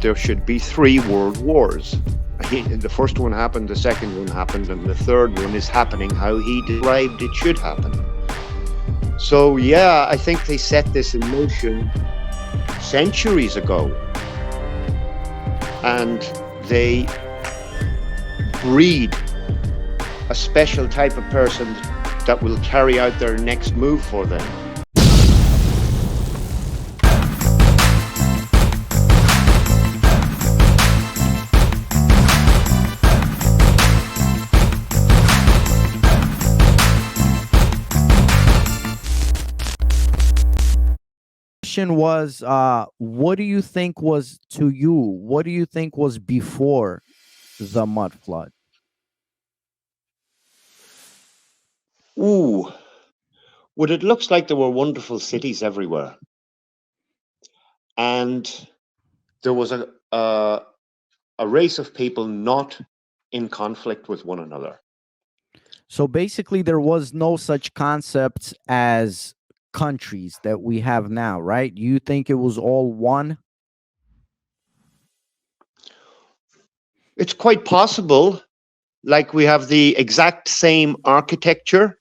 there should be 3 world wars. The first one happened, the second one happened, and the third one is happening how he described it should happen. So yeah, I think they set this in motion centuries ago, and they breed a special type of person that will carry out their next move for them. Was what do you think was before the mud flood? Ooh, well, it looks like there were wonderful cities everywhere, and there was a race of people not in conflict with one another. So basically there was no such concepts as countries that we have now, right? You think it was all one? It's quite possible. Like, we have the exact same architecture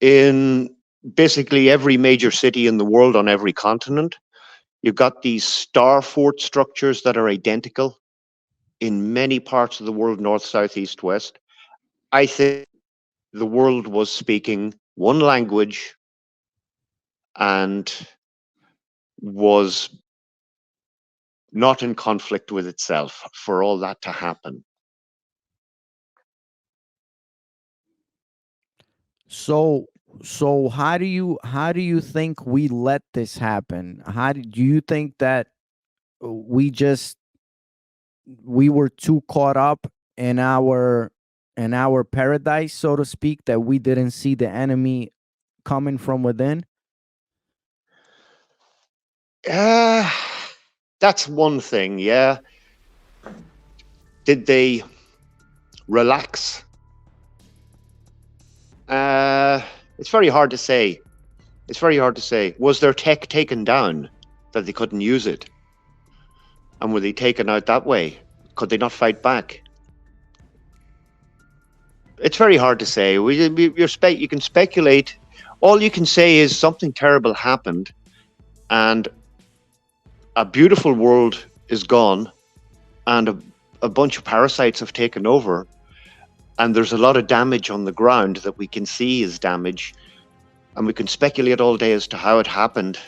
in basically every major city in the world on every continent. You've got these star fort structures that are identical in many parts of the world, north, south, east, west. I think the world was speaking one language and was not in conflict with itself for all that to happen. So how do you think we let this happen? Do you think that we were too caught up in our paradise, so to speak, that we didn't see the enemy coming from within? That's one thing, yeah. Did they relax? It's very hard to say. It's very hard to say. Was their tech taken down that they couldn't use it? And were they taken out that way? Could they not fight back? It's very hard to say. You can speculate. All you can say is something terrible happened, and a beautiful world is gone, and a bunch of parasites have taken over, and there's a lot of damage on the ground that we can see is damage, and we can speculate all day as to how it happened,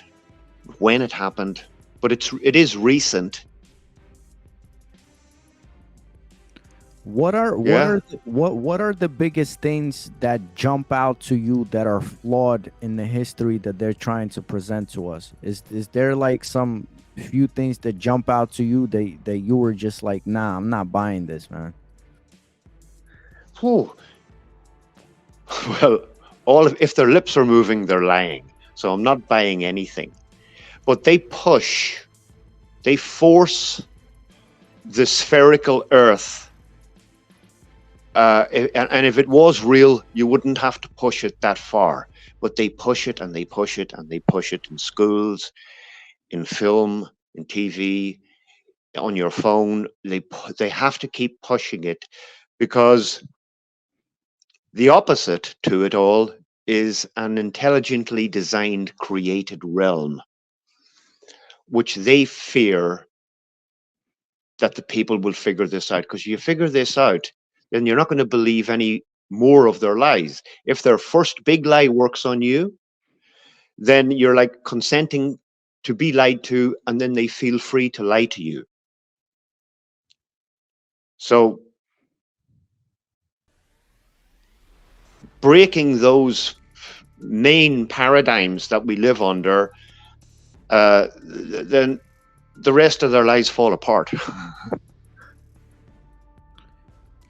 when it happened, but it is recent. What are the biggest things that jump out to you that are flawed in the history that they're trying to present to us? Is there like some few things that jump out to you that you were just like, nah, I'm not buying this, man? Whew. Well, if their lips are moving, they're lying. So I'm not buying anything. But they force the spherical Earth. And if it was real, you wouldn't have to push it that far. But they push it and they push it and they push it in schools, in film, in TV, on your phone. They have to keep pushing it, because the opposite to it all is an intelligently designed, created realm, which they fear that the people will figure this out. Because you figure this out, then you're not going to believe any more of their lies. If their first big lie works on you, then you're like consenting to be lied to, and then they feel free to lie to you. So breaking those main paradigms that we live under, then the rest of their lives fall apart.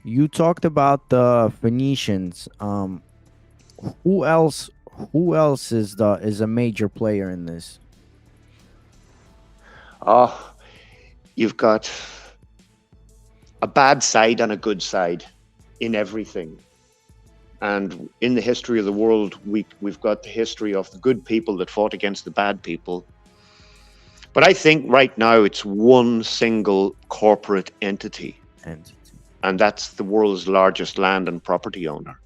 You talked about the Phoenicians. Who else is a major player in this? You've got a bad side and a good side in everything. And in the history of the world, we've got the history of the good people that fought against the bad people. But I think right now it's one single corporate entity, And and that's the world's largest land and property owner.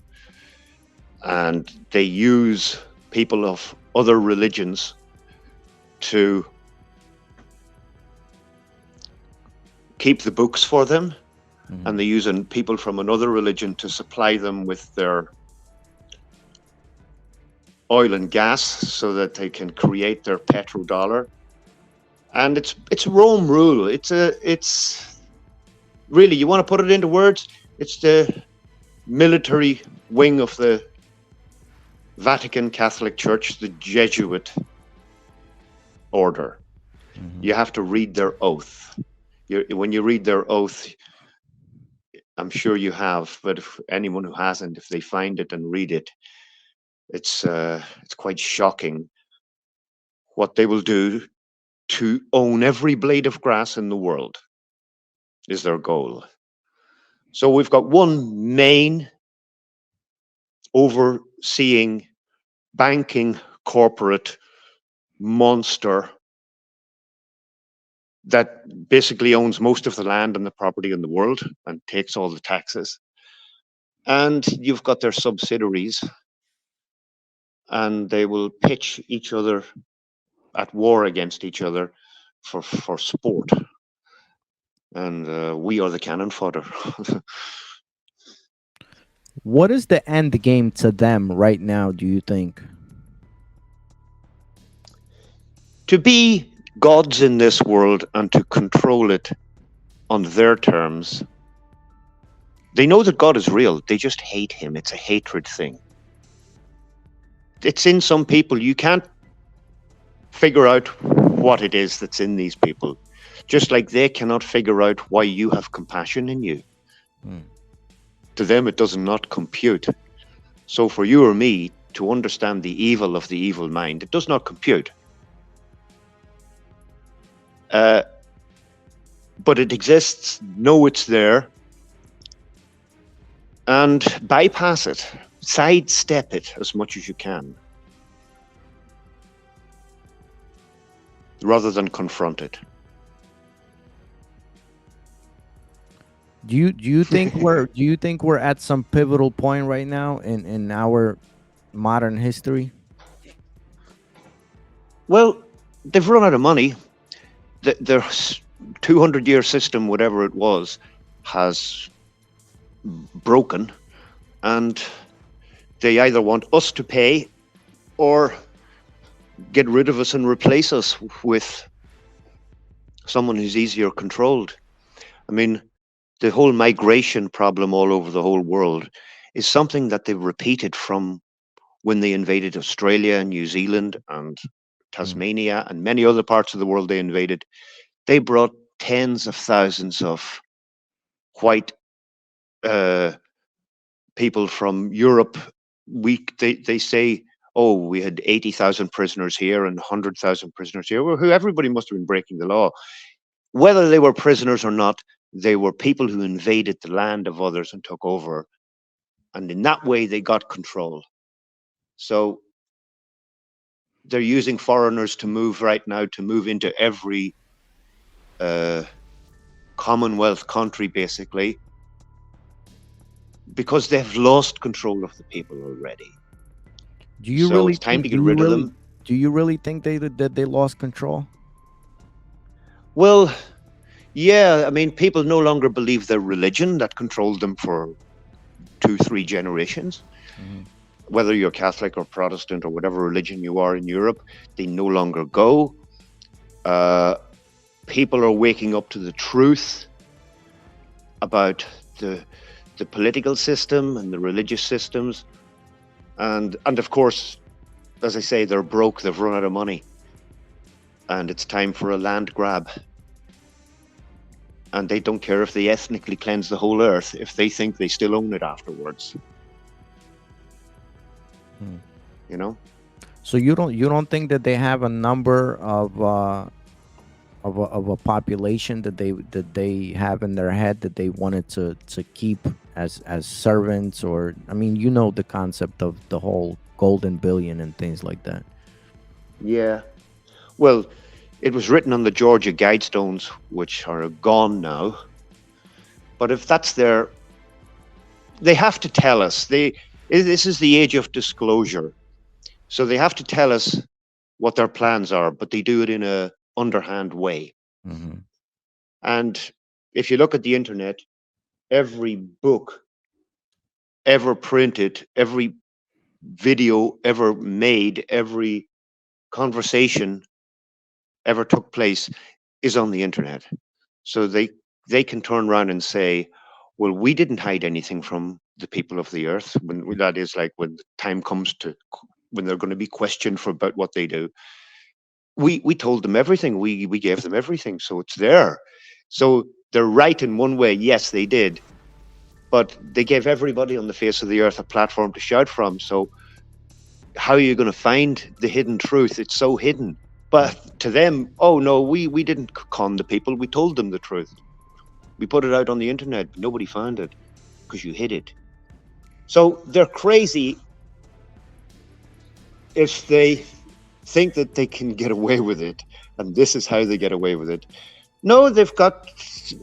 And they use people of other religions to keep the books for them, and they're using people from another religion to supply them with their oil and gas so that they can create their petrodollar. And it's Rome rule. It's really, you want to put it into words, it's the military wing of the Vatican Catholic Church, the Jesuit order. You have to read their oath. When you read their oath, I'm sure you have, but if anyone who hasn't, if they find it and read it, it's quite shocking what they will do to own every blade of grass in the world is their goal. So we've got one main overseeing banking corporate monster that basically owns most of the land and the property in the world and takes all the taxes. And you've got their subsidiaries, and they will pitch each other at war against each other for sport. And we are the cannon fodder. what is the end game to them right now, do you think? To be gods in this world and to control it on their terms. They know that God is real. They just hate him. It's a hatred thing. It's in some people. You can't figure out what it is that's in these people. Just like they cannot figure out why you have compassion in you. To them, it does not compute. So for you or me to understand the evil of the evil mind, it does not compute. But it exists, know it's there, and bypass it, sidestep it as much as you can, rather than confront it. Do you think we're at some pivotal point right now in our modern history? Well, they've run out of money. Their 200-year system, whatever it was, has broken, and they either want us to pay or get rid of us and replace us with someone who's easier controlled. I mean, the whole migration problem all over the whole world is something that they've repeated from when they invaded Australia and New Zealand and Tasmania and many other parts of the world they invaded. They brought tens of thousands of white people from Europe. They say, oh, we had 80,000 prisoners here and 100,000 prisoners here. Well, everybody must have been breaking the law. Whether they were prisoners or not, they were people who invaded the land of others and took over. And in that way, they got control. So they're using foreigners to move right now, to move into every Commonwealth country, basically, because they've lost control of the people already. It's time to get rid of them. Do you really think that they lost control? Well, yeah, I mean, people no longer believe their religion that controlled them for 2-3 generations. Whether you're Catholic or Protestant or whatever religion you are in Europe, they no longer go. People are waking up to the truth about the political system and the religious systems. And of course, as I say, they're broke, they've run out of money. And it's time for a land grab. And they don't care if they ethnically cleanse the whole earth if they think they still own it afterwards. You know? So you don't think that they have a number of a population that they have in their head that they wanted to keep as servants? Or, I mean, you know, the concept of the whole golden billion and things like that. Yeah. Well, It was written on the Georgia Guidestones, which are gone now. But if that's their, they have to tell us. This is the age of disclosure, so they have to tell us what their plans are, but they do it in a underhand way. Mm-hmm. And if you look at the internet, every book ever printed, every video ever made, every conversation ever took place is on the internet. So they can turn around and say, well, we didn't hide anything from the people of the earth. When that is, like, when the time comes to when they're going to be questioned for about what they do, we told them everything. We gave them everything, so it's there. So they're right in one way. Yes, they did, but they gave everybody on the face of the earth a platform to shout from. So how are you going to find the hidden truth? It's so hidden. But to them, oh no, we didn't con the people. We told them the truth. We put it out on the internet. But nobody found it because you hid it. So they're crazy if they think that they can get away with it, and this is how they get away with it. No, they've got,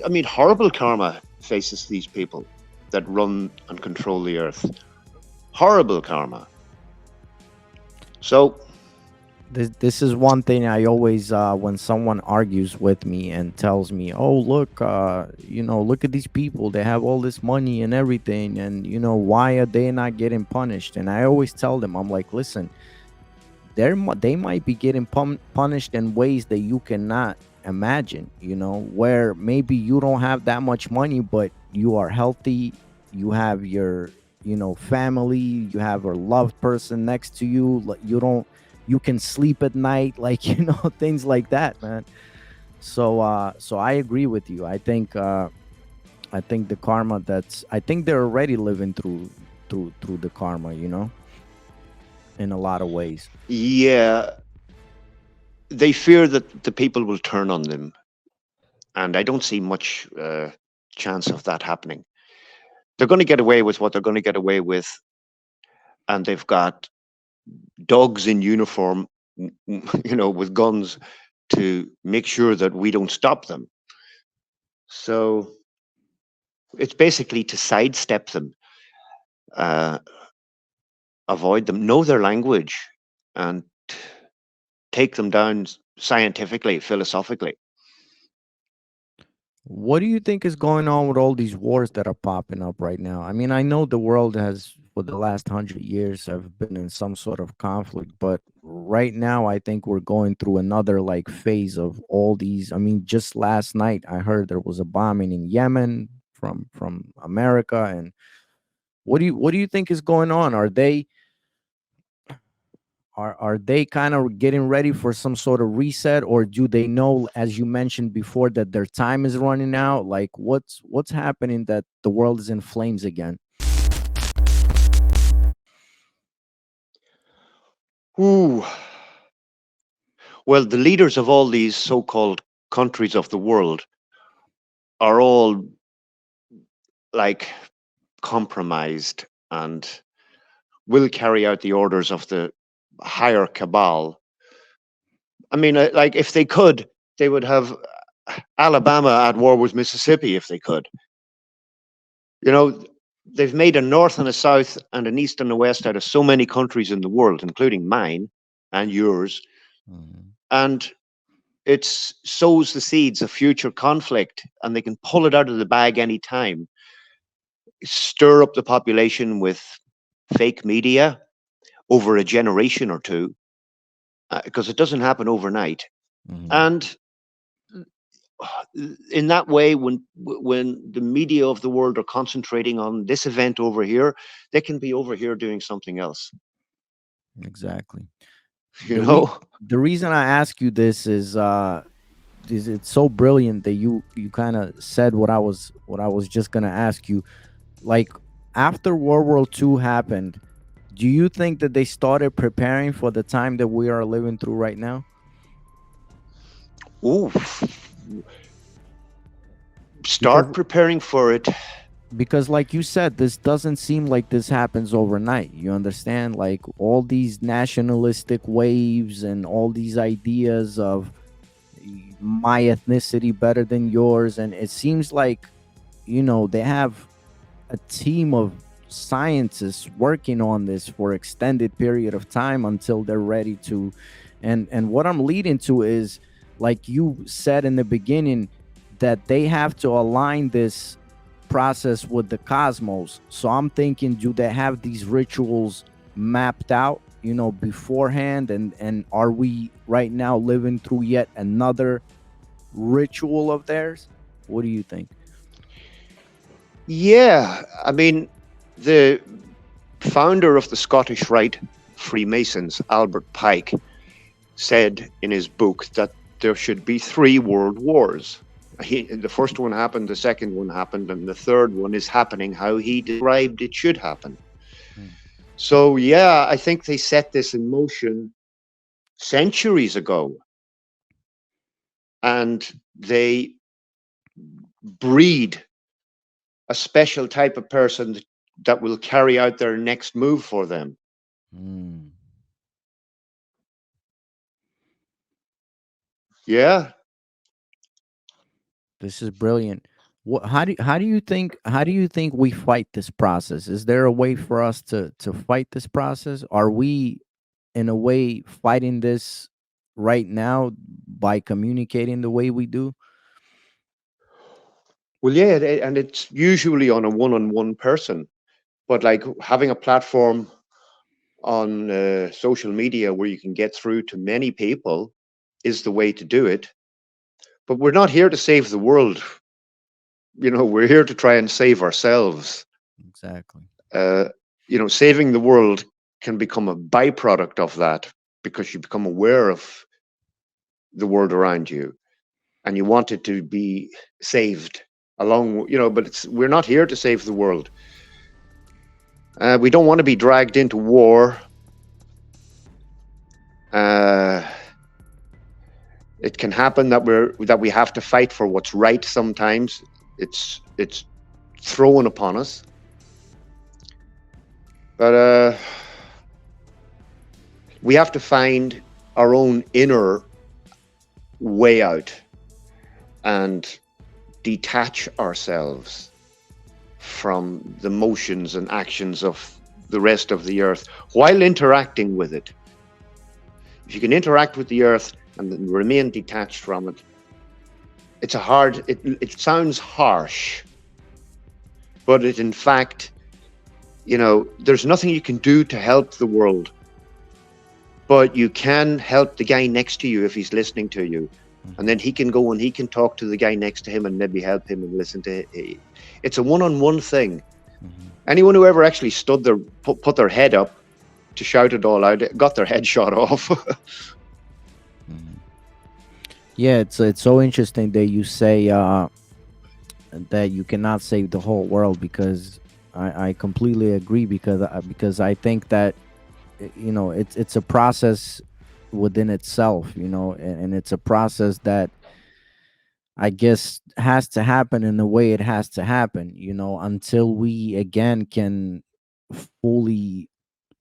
I mean, horrible karma faces these people that run and control the earth. Horrible karma. So This is one thing I always when someone argues with me and tells me, "Oh, look, look at these people. They have all this money and everything, and why are they not getting punished?" And I always tell them, I'm like, "Listen, they might be getting punished in ways that you cannot imagine. Where maybe you don't have that much money, but you are healthy. You have your family. You have a loved person next to you. You can sleep at night, like things like that, man. So I agree with you. I think the karma, I think they're already living through the karma, in a lot of ways. yeah, they fear that the people will turn on them, and I don't see much chance of that happening. They're going to get away with what they're going to get away with, and they've got dogs in uniform, with guns to make sure that we don't stop them. So it's basically to sidestep them, uh, avoid them, know their language, and take them down scientifically, philosophically. What do you think is going on with all these wars that are popping up right now? I mean, I know the world has, for the last 100 years, have been in some sort of conflict, but right now, I think we're going through another like phase of all these. I mean, just last night, I heard there was a bombing in Yemen from America, and what do you think is going on? Are they kind of getting ready for some sort of reset, or do they know, as you mentioned before, that their time is running out? Like, what's happening that the world is in flames again? Ooh. Well, the leaders of all these so-called countries of the world are all, like, compromised and will carry out the orders of the higher cabal. I mean, like, if they could, they would have Alabama at war with Mississippi if they could. You know, they've made a north and a south and an east and a west out of so many countries in the world, including mine and yours. Mhm. And it sows the seeds of future conflict, and they can pull it out of the bag anytime, stir up the population with fake media over a generation or two, because it doesn't happen overnight. Mhm. And in that way, when the media of the world are concentrating on this event over here, they can be over here doing something else. Exactly. You The re know, the reason I ask you this is it's so brilliant that you kind of said what I was just gonna ask you. Like, after World War II happened, do you think that they started preparing for the time that we are living through right now? ooh, Because start preparing for it. like you said, this doesn't seem like this happens overnight. You understand? Like, all these nationalistic waves and all these ideas of my ethnicity better than yours. And it seems like, they have a team of scientists working on this for extended period of time until they're ready to. And what I'm leading to is, like you said in the beginning, that they have to align this process with the cosmos. So I'm thinking, do they have these rituals mapped out, beforehand? And are we right now living through yet another ritual of theirs? What do you think? Yeah, I mean, the founder of the Scottish Rite Freemasons, Albert Pike, said in his book that there should be 3 world wars. The first one happened, the second one happened, and the third one is happening how he described it should happen. So, yeah, I think they set this in motion centuries ago. And they breed a special type of person that will carry out their next move for them. Yeah. This is brilliant. How do you think we fight this process? Is there a way for us to fight this process? Are we in a way fighting this right now by communicating the way we do? Well, yeah, and it's usually on a one-on-one person, but like having a platform on social media where you can get through to many people is the way to do it. But we're not here to save the world. We're here to try and save ourselves. Exactly. Saving the world can become a byproduct of that because you become aware of the world around you and you want it to be saved along, but we're not here to save the world. We don't want to be dragged into war. It can happen that we have to fight for what's right sometimes. It's thrown upon us. But we have to find our own inner way out and detach ourselves from the motions and actions of the rest of the earth while interacting with it. If you can interact with the earth and remain detached from it, it sounds harsh, but in fact, there's nothing you can do to help the world, but you can help the guy next to you if he's listening to you. And then he can go and he can talk to the guy next to him and maybe help him and listen to it. It's a one-on-one thing. Anyone who ever actually stood there, put their head up to shout it all out, got their head shot off. Yeah, it's so interesting that you say that you cannot save the whole world, because I completely agree, because I think that it's a process within itself, and it's a process that I guess has to happen in the way it has to happen, until we again can fully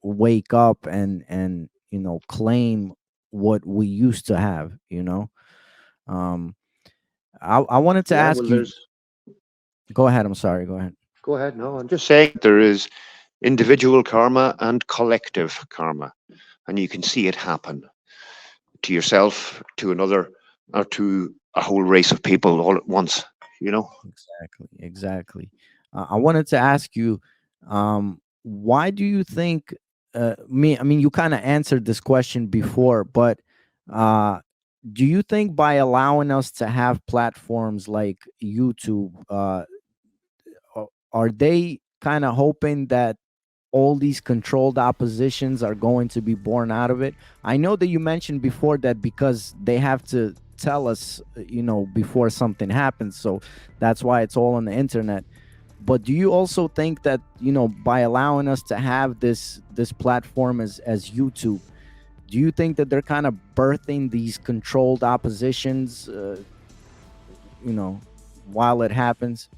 wake up and claim what we used to have. um I wanted to Yeah, ask well, you. Go ahead. I'm sorry. Go ahead. go ahead. No, I'm just saying there is individual karma and collective karma, and you can see it happen to yourself, to another, or to a whole race of people all at once. Exactly. I wanted to ask you, why do you think? I mean, you kind of answered this question before, but uh, do you think by allowing us to have platforms like YouTube, are they kind of hoping that all these controlled oppositions are going to be born out of it? I know that you mentioned before that because they have to tell us, before something happens. So that's why it's all on the internet. But do you also think that, by allowing us to have this platform as YouTube, do you think that they're kind of birthing these controlled oppositions, while it happens?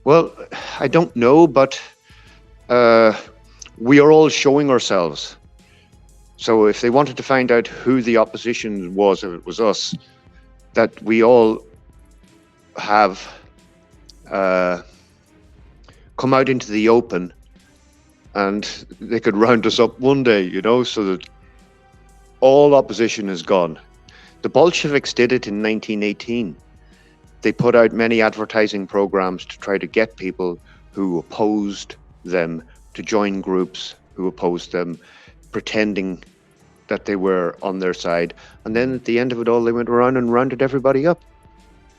Well, I don't know, but we are all showing ourselves. So if they wanted to find out who the opposition was, if it was us, that we all have come out into the open, and they could round us up one day, so that all opposition is gone. The Bolsheviks did it in 1918. They put out many advertising programs to try to get people who opposed them to join groups who opposed them, pretending that they were on their side. And then at the end of it all, they went around and rounded everybody up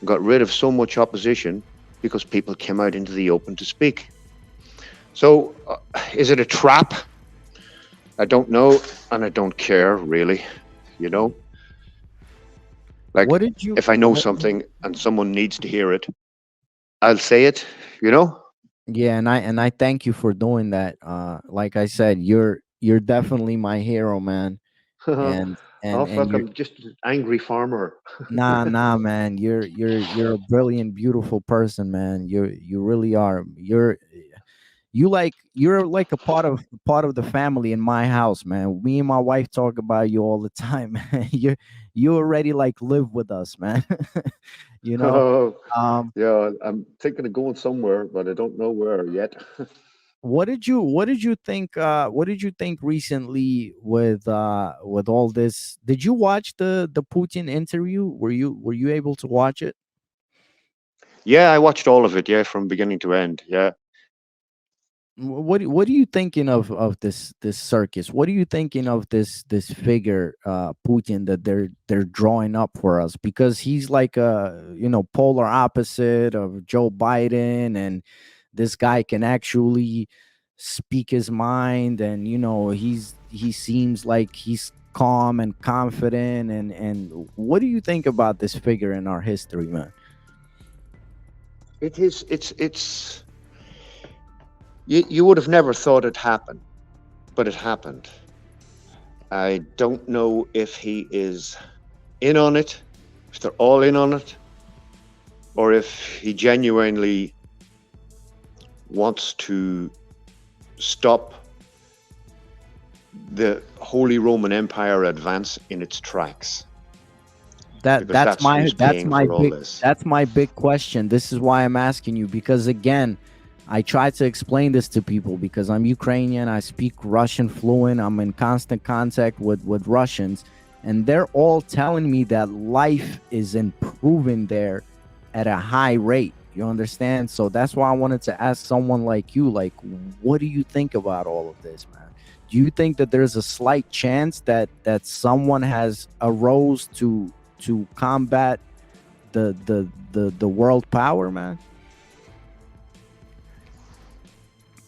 and got rid of so much opposition because people came out into the open to speak. So is it a trap? I don't know, and I don't care, really, Like, What did you? if I know something and someone needs to hear it, I'll say it, Yeah, and I thank you for doing that. Like I said, you're definitely my hero, man. And Oh, and fuck, you're I'm just an angry farmer. nah, man. You're a brilliant, beautiful person, man. You really are. You're like a part of the family in my house, man. Me and my wife talk about you all the time, man. You already like live with us, man. you know. Oh, Um, yeah, I'm thinking of going somewhere, but I don't know where yet. what did you think recently with all this? Did you watch the Putin interview? Were you able to watch it? Yeah, I watched all of it, yeah, from beginning to end. Yeah. What are you thinking of this circus? What are you thinking of this figure, Putin, that they're drawing up for us? Because he's like a polar opposite of Joe Biden, and this guy can actually speak his mind, and he seems like he's calm and confident. And what do you think about this figure in our history, man? It's you would have never thought it happened, but it happened. I don't know if he is in on it, if they're all in on it, or if he genuinely wants to stop the Holy Roman Empire advance in its tracks, that because that's that's my who's that's paying my for all big this. that's my big question. This is why I'm asking you, because again, I try to explain this to people because I'm Ukrainian. I speak Russian fluent. I'm in constant contact with Russians, and they're all telling me that life is improving there at a high rate. You understand? So that's why I wanted to ask someone like you, like, what do you think about all of this, man? Do you think that there's a slight chance that someone has arose to combat the world power, man?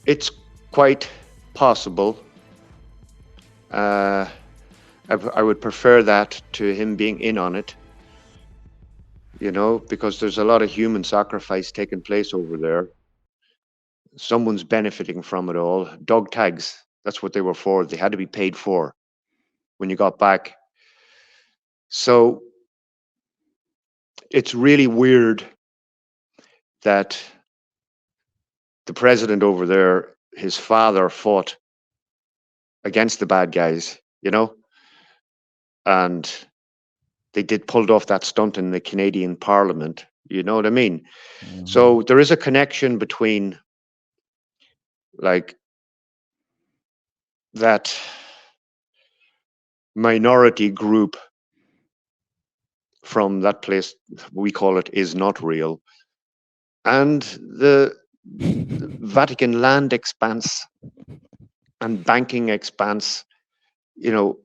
It's quite possible. Uh, I would prefer that to him being in on it, because there's a lot of human sacrifice taking place over there. Someone's benefiting from it all. Dog tags, that's what they were for. They had to be paid for when you got back. So it's really weird that the president over there, his father fought against the bad guys, and they did pulled off that stunt in the Canadian Parliament. You know what I mean? Mhm. So there is a connection between, like, that minority group from that place, we call it, is not real, and the Vatican land expanse and banking expanse, you know,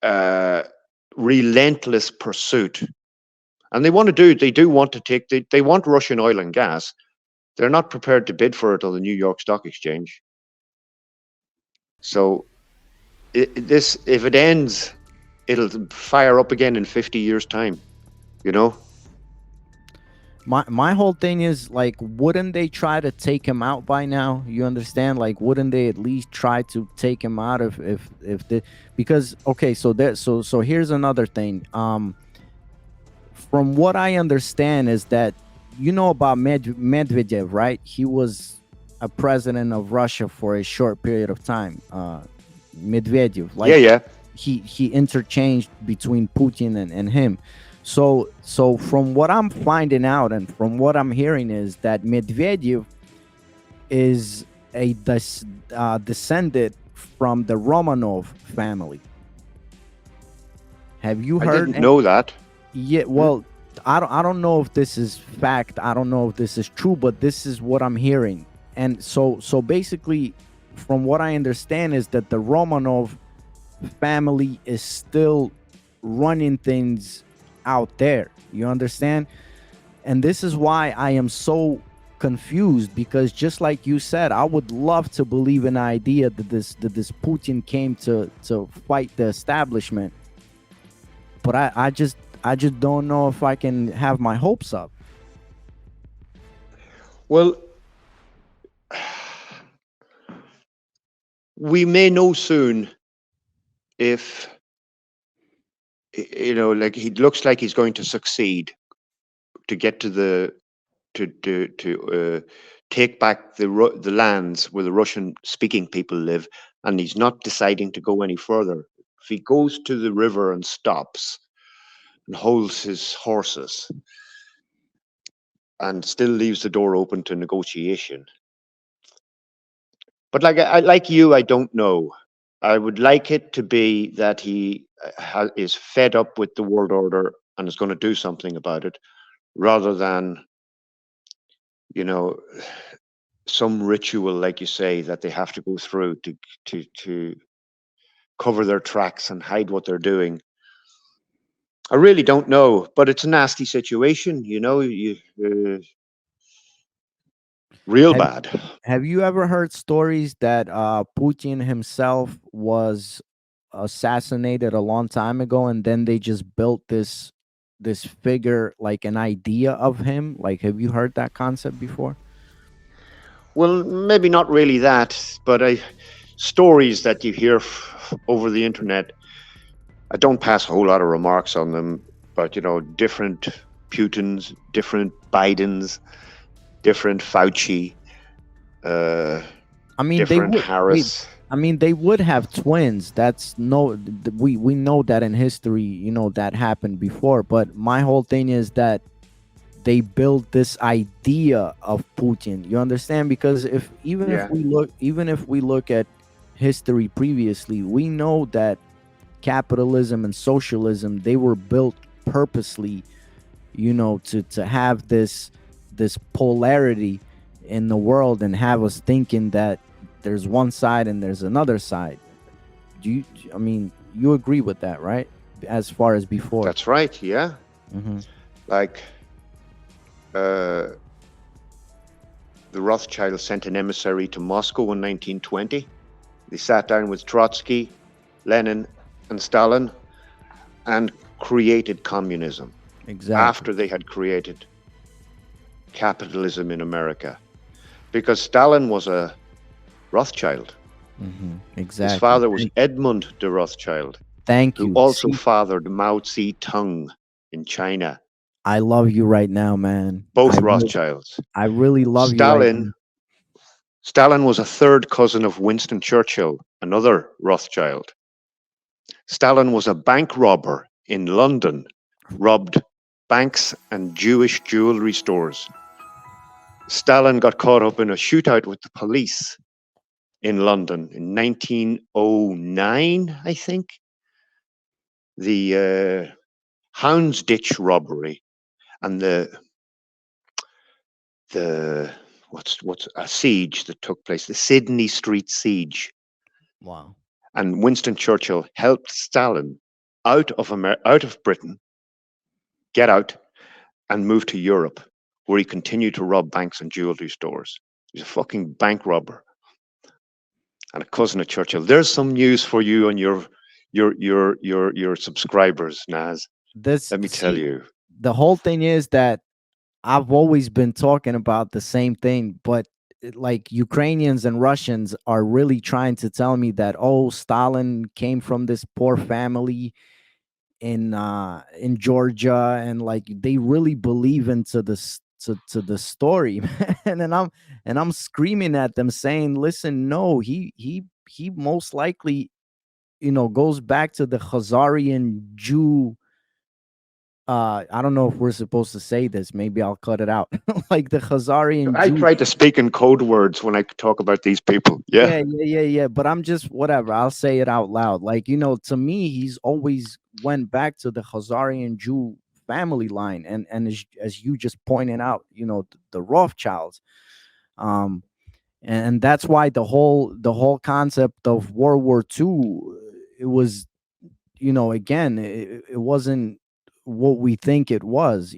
uh, relentless pursuit. And they do want to take, they want Russian oil and gas. They're not prepared to bid for it on the New York Stock Exchange. So if it ends, it'll fire up again in 50 years' time, you know? My whole thing is, like, wouldn't they try to take him out by now? You understand? Like, wouldn't they at least try to take him out if the because okay, so here's another thing. From what I understand is that about Medvedev, right? He was a president of Russia for a short period of time. Medvedev. Yeah, Like yeah. he interchanged between Putin and him. So from what I'm finding out and from what I'm hearing is that Medvedev is a descendant from the Romanov family. Have you I heard? didn't know that. Yeah, Hmm? well, I don't know if this is fact. I don't know if this is true, but this is what I'm hearing. And so basically, from what I understand, is that the Romanov family is still running things out there. You understand? And this is why I am so confused, because just like you said, I would love to believe an idea that this Putin came to fight the establishment, but I just don't know if I can have my hopes up. Well, we may know soon if like he looks like he's going to succeed to get to the to take back the lands where the Russian speaking people live, and he's not deciding to go any further. If he goes to the river and stops and holds his horses and still leaves the door open to negotiation. But like you, I don't know. I would like it to be that he is fed up with the world order and is going to do something about it, rather than you know some ritual, like you say, that they have to go through to cover their tracks and hide what they're doing. I really don't know, but it's a nasty situation. Real Have bad. Have you ever heard stories that Putin himself was assassinated a long time ago, and then they just built this figure, like an idea of him? Like, have you heard that concept before? Well, maybe not really that, but stories that you hear over the internet. I don't pass a whole lot of remarks on them, but different Putins, different Bidens, different Fauci, uh, I mean, they different would wait. Harris. I mean, they would have twins. That's no. We know that in history, that happened before. But my whole thing is that they built this idea of Putin. You understand? Because if even if Yeah, we look even if we look at history previously, we know that capitalism and socialism, they were built purposely, to have this polarity in the world and have us thinking that there's one side and there's another side. Do you? I mean, you agree with that, right? As far as before. that's right. Yeah, Hmm. like uh, the Rothschilds sent an emissary to Moscow in 1920. They sat down with Trotsky, Lenin, and Stalin and created communism Exactly. after they had created capitalism in America. Because Stalin was a Rothschild. His Exactly. father was Edmund de Rothschild, Thank who you. also See, fathered Mao Zedong in China. I love you right now, man. Both Rothschilds. I really love you right now. Stalin Stalin was a third cousin of Winston Churchill, another Rothschild. Stalin was a bank robber in London, robbed banks and Jewish jewelry stores. Stalin got caught up in a shootout with the police in London in 1909, I think. The Houndsditch robbery and the what's a siege that took place, the Sydney Street siege. Wow. And Winston Churchill helped Stalin out of Britain, get out, and move to Europe, where he continued to rob banks and jewelry stores. He's a fucking bank robber and a cousin of Churchill. There's some news for you and your subscribers, Naz. This Let me tell see you. the whole thing is that I've always been talking about the same thing, but like Ukrainians and Russians are really trying to tell me that, oh, Stalin came from this poor family in Georgia, and like they really believe into this to the story, man. And I'm screaming at them saying, listen, no, he most likely goes back to the Khazarian Jew. I don't know if we're supposed to say this. Maybe I'll cut it out. Like the Khazarian I Jew. try to speak in code words when I talk about these people. Yeah. Yeah, yeah, yeah, yeah. But I'm just whatever. I'll say it out loud. Like, to me, he's always went back to the Khazarian Jew family line, and as you just pointed out, the Rothschilds. Um, and that's why the whole concept of World War II, it was, again, it wasn't what we think it was.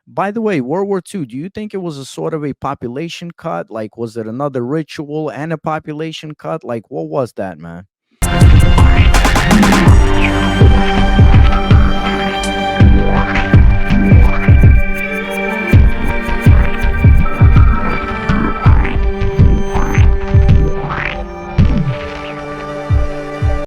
By the way, World War II, do you think it was a sort of a population cut? Like, was it another ritual and a population cut? Like, what was that, man?